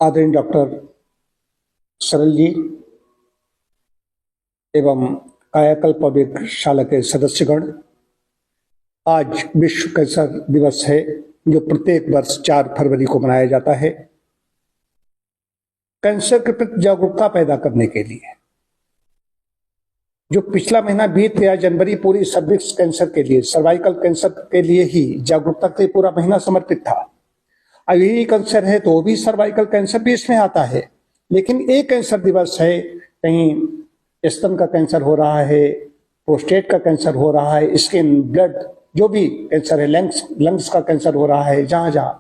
आदरणीय डॉक्टर सरल जी एवं कायाकल्प प्रयोगशाला के सदस्यगण, आज विश्व कैंसर दिवस है जो प्रत्येक वर्ष 4 फरवरी को मनाया जाता है कैंसर के प्रति जागरूकता पैदा करने के लिए। जो पिछला महीना बीत गया जनवरी पूरी सर्विक्स कैंसर के लिए, सर्वाइकल कैंसर के लिए ही जागरूकता के पूरा महीना समर्पित था। अब यही कैंसर है तो वो भी सर्वाइकल कैंसर भी इसमें आता है, लेकिन एक कैंसर दिवस है, कहीं स्तन का कैंसर हो रहा है, प्रोस्टेट का कैंसर हो रहा है, स्किन, ब्लड, जो भी कैंसर है, लंग्स का कैंसर हो रहा है, जहां जहां,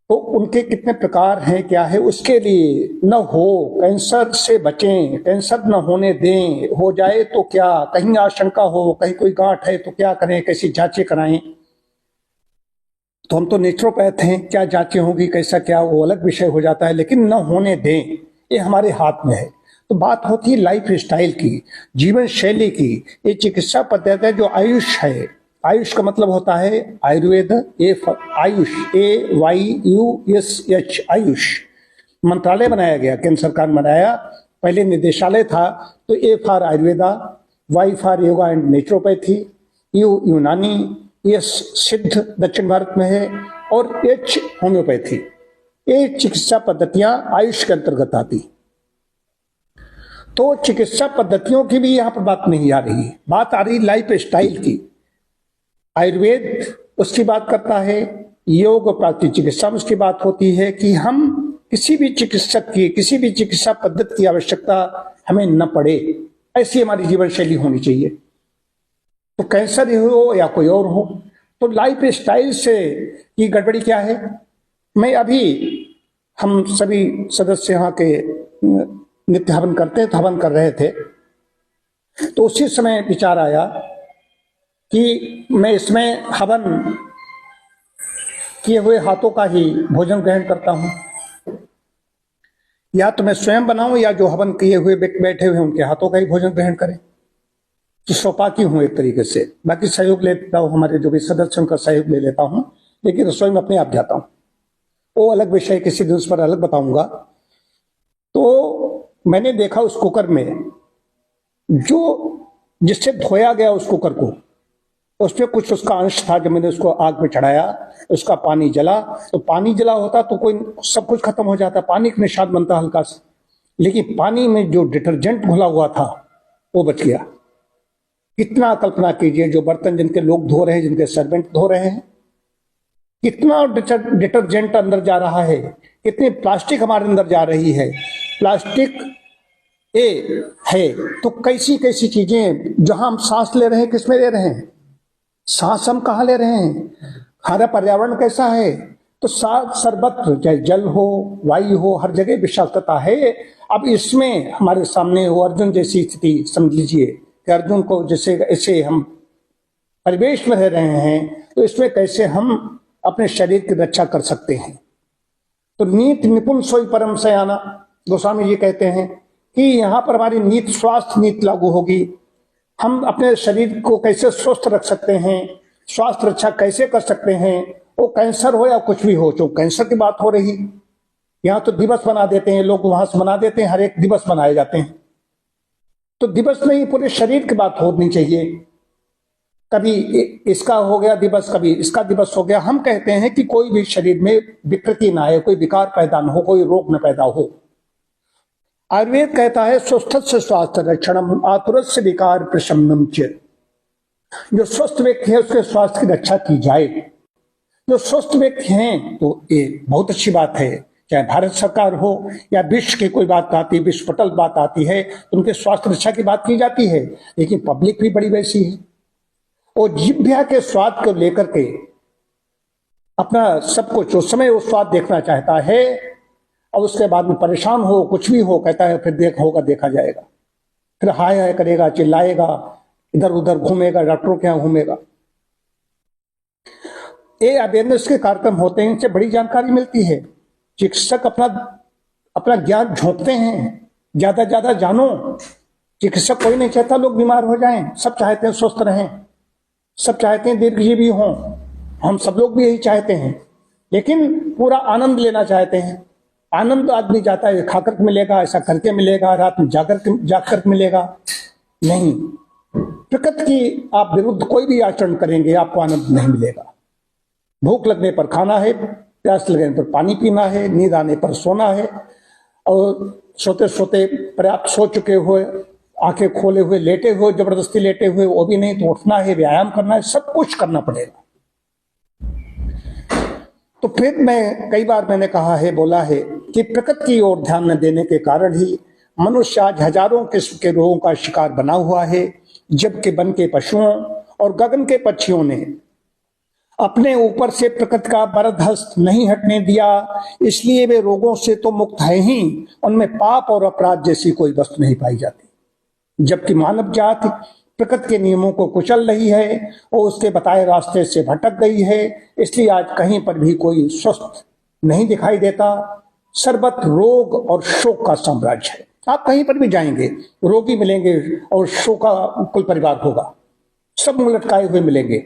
तो उनके कितने प्रकार हैं, क्या है, उसके लिए न हो, कैंसर से बचें, कैंसर न होने दें, हो जाए तो क्या, कहीं आशंका हो, कहीं कोई गांठ है तो क्या करें, कैसी जांचें कराएं। तो हम तो नेचुरोपैथ हैं, क्या जांचें होंगी, कैसा क्या, वो अलग विषय हो जाता है, लेकिन न होने दें, ये हमारे हाथ में है। तो बात होती है लाइफ स्टाइल की, जीवन शैली की। ये चिकित्सा पद्धति है जो आयुष है। आयुष का मतलब होता है आयुर्वेद, आयुष, AYUSH, आयुष मंत्रालय बनाया गया, केंद्र सरकार ने बनाया, पहले निदेशालय था। तो A for Ayurveda, Y for yoga and naturopathy, यूनानी, S सिद्ध दक्षिण भारत में है, और H होम्योपैथी। ये चिकित्सा पद्धतियां आयुष के अंतर्गत आती। तो चिकित्सा पद्धतियों की भी यहां पर बात नहीं आ रही, बात आ रही लाइफ स्टाइल की। आयुर्वेद उसकी बात करता है, योग और प्राकृतिक चिकित्सा में उसकी बात होती है कि हम किसी भी चिकित्सक की, किसी भी चिकित्सा पद्धति की आवश्यकता हमें न पड़े, ऐसी हमारी जीवन शैली होनी चाहिए। तो कैंसर हो या कोई और हो, तो लाइफ स्टाइल से की गड़बड़ी क्या है। मैं अभी, हम सभी सदस्य यहाँ के नित्य हवन करते हैं, तो हवन कर रहे थे, तो उसी समय विचार आया कि मैं इसमें हवन किए हुए हाथों का ही भोजन ग्रहण करता हूं, या तो मैं स्वयं बनाऊं या जो हवन किए हुए बैठे हुए उनके हाथों का ही भोजन ग्रहण करें। तो सौपाकी हूं एक तरीके से, बाकी सहयोग लेता हूं, हमारे जो भी सदस्य उनका सहयोग ले लेता हूं, लेकिन रसोई में अपने आप जाता हूं, वो अलग विषय, किसी दिन उस पर अलग बताऊंगा। तो मैंने देखा उस कुकर में, जो जिससे धोया गया उस कुकर को, उसमें कुछ उसका अंश था। जब मैंने उसको आग में चढ़ाया, उसका पानी जला, तो पानी जला होता तो कोई सब कुछ खत्म हो जाता, पानी का निशान बनता हल्का सा, लेकिन पानी में जो डिटर्जेंट घुला हुआ था वो बच गया। कितना कल्पना कीजिए, जो बर्तन जिनके लोग धो रहे हैं, जिनके सर्वेंट धो रहे हैं, कितना डिटर्जेंट अंदर जा रहा है, कितनी प्लास्टिक हमारे अंदर जा रही है। प्लास्टिक है तो कैसी कैसी चीजें, जहां हम सांस ले रहे हैं, किसमें ले रहे हैं, सांस हम कहाँ ले रहे हैं, हमारा पर्यावरण कैसा है। तो सर्वत्र, चाहे जल हो, वायु हो, हर जगह विषाक्तता है। अब इसमें हमारे सामने हो अर्जुन जैसी स्थिति, समझ लीजिए कि अर्जुन को जैसे ऐसे हम परिवेश में रह रहे हैं, तो इसमें कैसे हम अपने शरीर की रक्षा कर सकते हैं। तो नीत निपुण सोई परम सयाना, गोस्वामी जी कहते हैं कि यहाँ पर हमारी नीत, स्वास्थ्य नीति लागू होगी। हम अपने शरीर को कैसे स्वस्थ रख सकते हैं, स्वास्थ्य रक्षा कैसे कर सकते हैं, वो कैंसर हो या कुछ भी हो। जो कैंसर की बात हो रही, यहाँ तो दिवस बना देते हैं लोग, वहां से बना देते हैं, हर एक दिवस बनाए जाते हैं। तो दिवस नहीं, पूरे शरीर की बात होनी चाहिए। कभी इसका हो गया दिवस, कभी इसका दिवस हो गया। हम कहते हैं कि कोई भी शरीर में विकृति ना आए, कोई विकार पैदा न हो, कोई रोग न पैदा हो। आयुर्वेद कहता है स्वस्थ से स्वास्थ्य रक्षणम, आतुरत से विकार प्रशमनम च। जो स्वस्थ व्यक्ति है उसके स्वास्थ्य की रक्षा की जाए। जो स्वस्थ व्यक्ति हैं तो ये बहुत अच्छी बात है, चाहे भारत सरकार हो या विश्व की कोई बात आती, विश्व पटल बात आती है, तो उनके स्वास्थ्य रक्षा की बात की जाती है। लेकिन पब्लिक भी बड़ी वैसी है, वो जिह्वा के स्वाद को लेकर के अपना सब कुछ, उस समय वो स्वाद देखना चाहता है, और उसके बाद में परेशान हो, कुछ भी हो, कहता है फिर होगा, देखा जाएगा, फिर हाय हाय करेगा, चिल्लाएगा, इधर उधर घूमेगा, डॉक्टरों के यहाँ घूमेगा। ये अवेयरनेस के कार्यक्रम होते हैं, इनसे बड़ी जानकारी मिलती है। चिकित्सक अपना ज्ञान झोंकते हैं, ज्यादा जानो। चिकित्सक कोई नहीं चाहता लोग बीमार हो जाएं, सब चाहते हैं स्वस्थ रहें, सब चाहते हैं दीर्घजीवी हों, हम सब लोग भी यही चाहते हैं, लेकिन पूरा आनंद लेना चाहते हैं। आनंद आदमी जाता है खाकर के मिलेगा, ऐसा करके मिलेगा, रात में जाकर मिलेगा, नहीं। प्रकृति की आप विरुद्ध कोई भी आचरण करेंगे आपको आनंद नहीं मिलेगा। भूख लगने पर खाना है, प्यास लगने पर पानी पीना है, नींद आने पर सोना है, और सोते सोते पर्याप्त सो चुके हुए, आंखें खोले हुए लेटे हुए, जबरदस्ती लेटे हुए वो भी नहीं, तो उठना है, व्यायाम करना है, सब कुछ करना पड़ेगा। तो फिर मैं कई बार मैंने कहा है, बोला है कि प्रकृति की ओर ध्यान न देने के कारण ही मनुष्य आज हजारों किस्म के रोगों का शिकार बना हुआ है, जबकि वन के पशुओं और गगन के पक्षियों ने अपने ऊपर से प्रकृति का बरदहस्त नहीं हटने दिया, इसलिए वे रोगों से तो मुक्त है ही, उनमें पाप और अपराध जैसी कोई वस्तु नहीं पाई जाती। जबकि मानव जाति प्रकृति के नियमों को कुचल रही है और उसके बताए रास्ते से भटक गई है, इसलिए आज कहीं पर भी कोई स्वस्थ नहीं दिखाई देता। सर्वत्र रोग और शोक का साम्राज्य है। आप कहीं पर भी जाएंगे रोगी मिलेंगे और शोक का कुल परिवार होगा, सब मुंह लटकाए हुए मिलेंगे।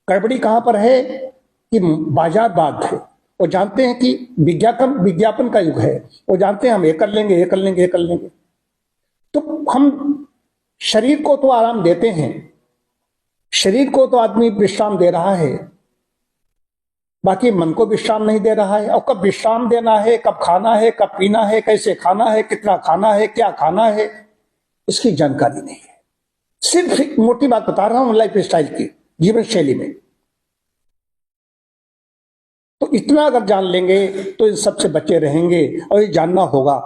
गड़बड़ी कहां पर है कि बाजारवाद है। वो जानते हैं कि विज्ञापन का युग है, वो जानते हैं हम ये कर लेंगे, ये कर लेंगे, ये कर लेंगे। तो हम शरीर को तो आराम देते हैं, शरीर को तो आदमी विश्राम दे रहा है, बाकी मन को विश्राम नहीं दे रहा है। और कब विश्राम देना है, कब खाना है, कब पीना है, कैसे खाना है, कितना खाना है, क्या खाना है, इसकी जानकारी नहीं है। सिर्फ एक मोटी बात बता रहा हूं लाइफ स्टाइल की, जीवन शैली में। तो इतना अगर जान लेंगे तो इन सबसे बचे रहेंगे, और ये जानना होगा।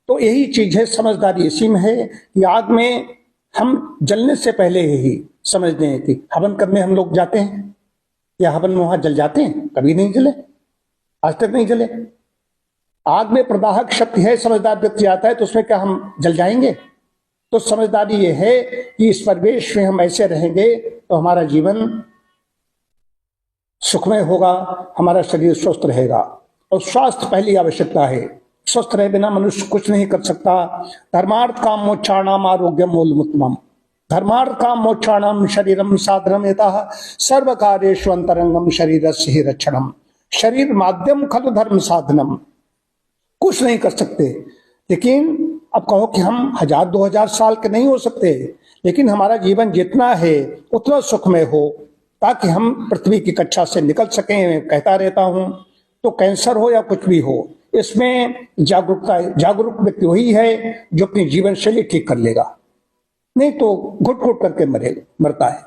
तो यही चीज है, समझदारी इसी में है कि आग में हम जलने से पहले ही समझ दें कि हवन करने हम लोग जाते हैं, या हवन में वहां जल जाते हैं, कभी नहीं जले, आज तक नहीं जले। आग में प्रदाहक शक्ति है, समझदार व्यक्ति आता है तो उसमें क्या हम जल जाएंगे? तो समझदारी ये है कि इस परिवेश में हम ऐसे रहेंगे तो हमारा जीवन सुखमय होगा, हमारा शरीर स्वस्थ रहेगा। और स्वास्थ्य पहली आवश्यकता है, स्वस्थ रहे बिना मनुष्य कुछ नहीं कर सकता। धर्मार्थ काम मोक्षाणाम आरोग्यम मूलमुत्तमम्। धर्मार्थ काम मोक्षाणाम शरीरम साधनम यतः सर्व कार्येषु अंतरंगम शरीरस्य हि रक्षणम। शरीर माध्यम खलु धर्म साधनम। कुछ नहीं कर सकते, लेकिन अब कहो कि हम 1000-2000 साल के नहीं हो सकते, लेकिन हमारा जीवन जितना है उतना सुखमय हो, ताकि हम पृथ्वी की कक्षा से निकल सकें। मैं कहता रहता हूं, तो कैंसर हो या कुछ भी हो, इसमें जागरूक व्यक्ति वही है जो अपनी जीवन शैली ठीक कर लेगा, नहीं तो घुट घुट करके मरता है,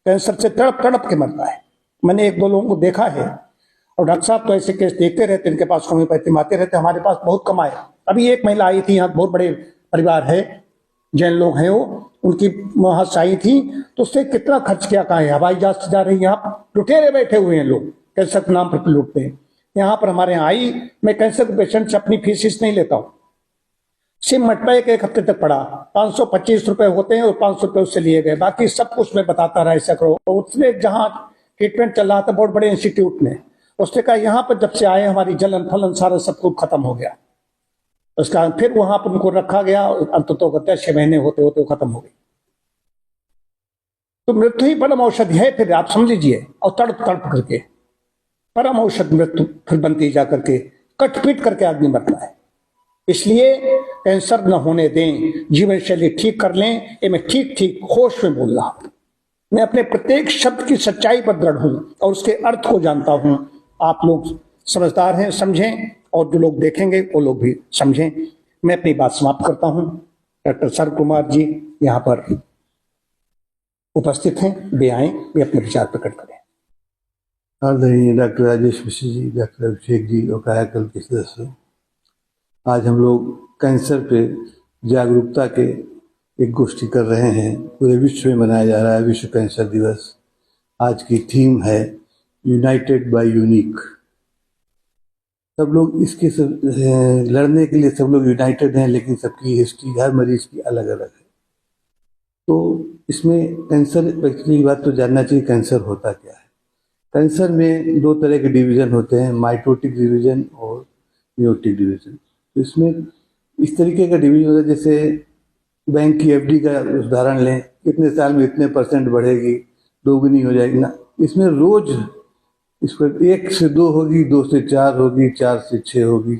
कैंसर से तड़प तड़प के मरता है। मैंने 1-2 लोगों को देखा है, और डॉक्टर साहब तो ऐसे केस देखते रहते, इनके पास होम्योपैथी में आते रहते, हमारे पास बहुत कम आए। अभी एक महिला आई थी, यहाँ बहुत बड़े परिवार है, जैन लोग हैं वो, उनकी वहां से आई थी, तो उससे कितना खर्च किया, कहा है हवाई जहाज से जा रही, यहाँ लुटेरे बैठे हुए हैं लोग, कैंसर के नाम पर लूटते हैं। यहाँ पर हमारे यहाँ आई, मैं कैंसर के पेशेंट से अपनी फीस नहीं लेता हूँ, सिम मटपा एक हफ्ते तक पड़ा, 525 रुपए होते हैं और 500 रुपए उससे लिए गए, बाकी सब कुछ मैं बताता रहा ऐसा करो। उसने जहाँ ट्रीटमेंट चल रहा था बहुत बड़े इंस्टीट्यूट में, उसने कहा यहाँ पर जब से आए हमारी जलन फलन सारा सब कुछ खत्म हो गया। उसका फिर वहां पर उनको रखा गया, अंततः 6 महीने होते होते वो खत्म हो गई। तो मृत्यु ही परम औषधि है, फिर आप समझ लीजिए। और तड़प तड़प करके परम औषध मृत्यु फिर बनती जा करके, कटपीट करके आदमी मरता है। इसलिए कैंसर न होने दें, जीवन शैली ठीक कर लें। ये मैं ठीक होश में बोल रहा हूं, मैं अपने प्रत्येक शब्द की सच्चाई पर दृढ़ हूं और उसके अर्थ को जानता हूं। आप लोग समझदार हैं, समझें, और जो लोग देखेंगे वो लोग भी समझें। मैं अपनी बात समाप्त करता हूं। डॉक्टर सर्व कुमार जी यहाँ पर उपस्थित हैं, वे आए, वे अपने विचार प्रकट करें। आदरणीय डॉक्टर राजेश मिश्र जी, डॉक्टर अभिषेक जी और कायाकल के सदस्यों, आज हम लोग कैंसर पे जागरूकता के एक गोष्ठी कर रहे हैं। पूरे विश्व में मनाया जा रहा है विश्व कैंसर दिवस। आज की थीम है यूनाइटेड बाय यूनिक। सब लोग इसके लड़ने के लिए सब लोग यूनाइटेड हैं, लेकिन सबकी हिस्ट्री हर मरीज की अलग अलग है। तो इसमें कैंसर एक्चुअली बात तो जानना चाहिए कैंसर होता क्या है। कैंसर में 2 तरह के डिवीज़न होते हैं, माइटोटिक डिवीज़न और मियोटिक डिवीज़न। तो इसमें इस तरीके का डिवीज़न होता है, जैसे बैंक की एफडी का उदाहरण लें, कितने साल में इतने % बढ़ेगी, दोगुनी हो जाएगी ना। इसमें रोज इस पर 1 से 2 होगी, 2 से 4 होगी, 4 से 6 होगी,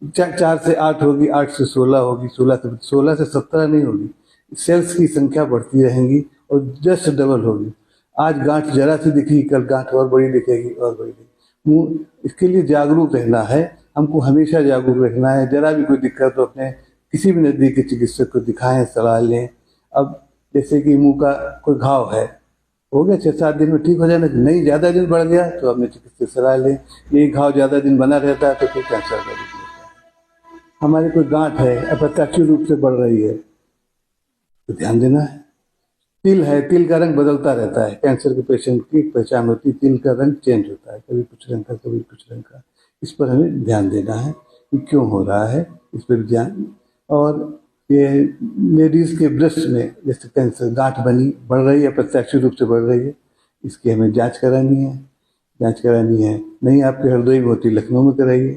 चार से 8 होगी, 8 से 16 होगी, 16 से 17 नहीं होगी। सेल्स की संख्या बढ़ती रहेंगी और जस्ट डबल होगी। आज गांठ जरा सी दिखी, कल गांठ और बड़ी दिखेगी और बड़ी दिखेगी। इसके लिए जागरूक रहना है, हमको हमेशा जागरूक रखना है। जरा भी कोई दिक्कत तो अपने किसी भी नजदीक के चिकित्सक को दिखाएं, सलाह लें। अब जैसे कि मुंह का कोई घाव है, हो गया 6-7 दिन में ठीक हो जाना, नहीं ज़्यादा दिन बढ़ गया तो अपने चिकित्सक सलाह लें। ये घाव ज़्यादा दिन बना रहता है तो फिर कैंसर का भी होता है। हमारी कोई गांठ है, अप्रत्याशित रूप से बढ़ रही है तो ध्यान देना है। तिल है, तिल का रंग बदलता रहता है, कैंसर के पेशेंट की पहचान होती है, तिल का रंग चेंज होता है, कभी कुछ रंग का कभी कुछ रंग का। इस पर हमें ध्यान देना है कि क्यों हो रहा है, इस पर ध्यान। और ये लेडीज के ब्रेस्ट में जैसे कैंसर गांठ बनी बढ़ रही है, प्रत्याशित रूप से बढ़ रही है, इसकी हमें जांच करानी है। जांच करानी है, नहीं आपके हृदय में होती लखनऊ में कराइए।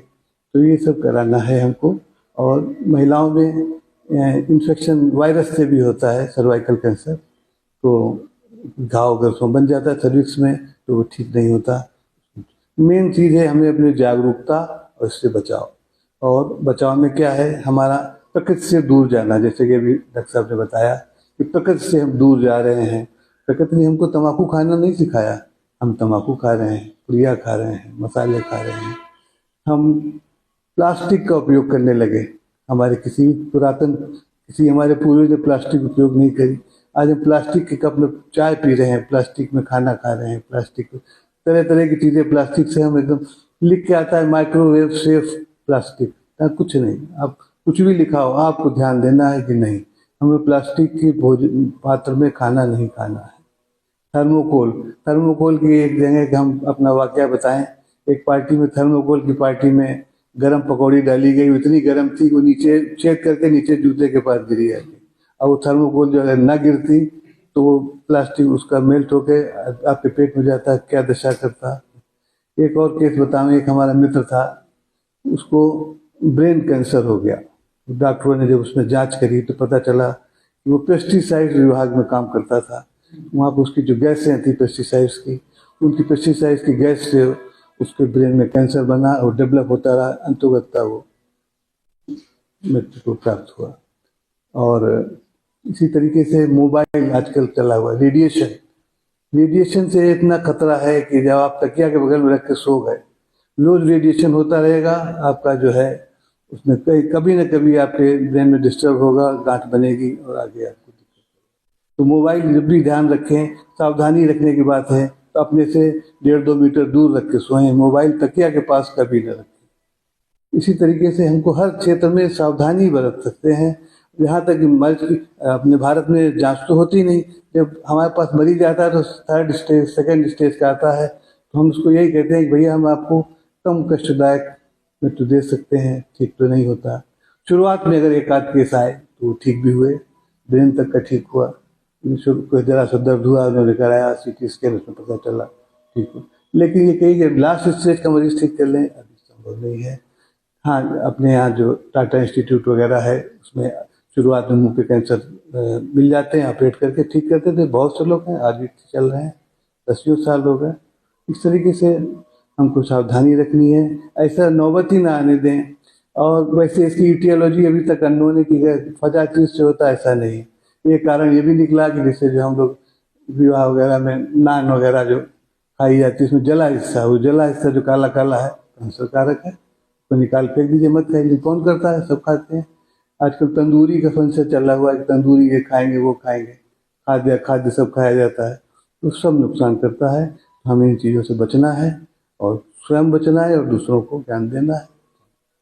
तो ये सब कराना है हमको। और महिलाओं में इन्फेक्शन वायरस से भी होता है, सर्वाइकल कैंसर, तो घाव अगर उसमें बन जाता है सर्विक्स में तो वो ठीक नहीं होता। मेन चीज़ है हमें अपनी जागरूकता और इससे बचाव। और बचाव में क्या है, हमारा प्रकृति से दूर जाना। जैसे कि अभी डॉक्टर साहब ने बताया कि प्रकृति से हम दूर जा रहे हैं। प्रकृति ने हमको तम्बाकू खाना नहीं सिखाया, हम तम्बाकू खा रहे हैं, पुड़िया खा रहे हैं, मसाले खा रहे हैं। हम प्लास्टिक का उपयोग करने लगे। हमारे किसी हमारे पूर्वज ने प्लास्टिक उपयोग नहीं करी। आज हम प्लास्टिक के कप में चाय पी रहे हैं, प्लास्टिक में खाना खा रहे हैं, प्लास्टिक तरह तरह की चीज़ें प्लास्टिक से हम एकदम लिख के आता है माइक्रोवेव सेफ प्लास्टिक, कुछ नहीं। आप कुछ भी लिखा हो, आपको ध्यान देना है कि नहीं, हमें प्लास्टिक की भोजन पात्र में खाना नहीं खाना है। थर्मोकोल की एक जगह का हम अपना वाकया बताएं। एक पार्टी में, थर्मोकोल की पार्टी में गरम पकौड़ी डाली गई, इतनी गरम थी वो नीचे चेक करके नीचे जूते के पास गिरी आती। अब वो थर्मोकोल जो है ना गिरती तो वो प्लास्टिक उसका मेल्ट होके आपके पेट में जाता, क्या दशा करता। एक और केस बताऊं, एक हमारा मित्र था, उसको ब्रेन कैंसर हो गया। डॉक्टरों ने जब उसमें जांच करी तो पता चला कि वो पेस्टिसाइड विभाग में काम करता था। वहाँ पर उसकी जो गैसें थी पेस्टिसाइड्स की, उनकी पेस्टिसाइड्स की गैस से उसके ब्रेन में कैंसर बना और डेवलप होता रहा, अंतोगत्ता वो मृत्यु को प्राप्त हुआ। और इसी तरीके से मोबाइल आजकल चला हुआ, रेडिएशन से इतना खतरा है कि जब आप तकिया के बगल में रख के सो गए, रोज रेडिएशन होता रहेगा, आपका जो है उसमें कभी न कभी आपके ब्रेन में डिस्टर्ब होगा, गांठ बनेगी और आगे आपको दिक्कत। तो मोबाइल जब भी ध्यान रखें, सावधानी रखने की बात है तो अपने से 1.5-2 मीटर दूर रख के सोएं, मोबाइल तकिया के पास कभी न रखें। इसी तरीके से हमको हर क्षेत्र में सावधानी बरत सकते हैं। यहाँ तक कि मरीज की अपने भारत में जांच तो होती नहीं, जब हमारे पास मरीज आता है तो 3rd स्टेज 2nd स्टेज का आता है तो हम उसको यही कहते हैं कि भैया हम आपको कम कष्टदायक मृत्यु दे सकते हैं, ठीक तो नहीं होता। शुरुआत में अगर एक आध केस आए तो वो ठीक भी हुए, ब्रेन तक का ठीक हुआ, कोई जरा सा दर्द हुआ, उन्होंने कराया CT स्कैन, उसमें पता चला ठीक हो। लेकिन ये कही कि लास्ट स्टेज का मरीज ठीक कर लें, अभी संभव नहीं है। हाँ, अपने यहाँ जो टाटा इंस्टीट्यूट वगैरह है उसमें शुरुआत में मुंह के कैंसर मिल जाते हैं, ऑपरेट करके ठीक करते थे। बहुत से लोग हैं, आज भी चल रहे हैं, 10 साल हो गए। इस तरीके से हमको सावधानी रखनी है, ऐसा नौबत ही ना आने दें। और वैसे इसकी ईटियोलॉजी अभी तक अननोन है कि फजा चीज से होता है, ऐसा नहीं। ये कारण ये भी निकला कि जैसे जो हम लोग विवाह वगैरह में नान वगैरह जो खाई जाती है उसमें जला हिस्सा, वो जला हिस्सा जो काला काला है कैंसर कारक है, तो निकाल फेंक दीजिए, मत खाइए। कौन करता है, सब खाते हैं। आजकल तंदूरी का फंक्शन चला हुआ है, तंदूरी ये खाएंगे वो खाएंगे, खाद्य सब खाया जाता है, तो सब नुकसान करता है। हमें इन चीज़ों से बचना है और स्वयं बचना है और दूसरों को ज्ञान देना है।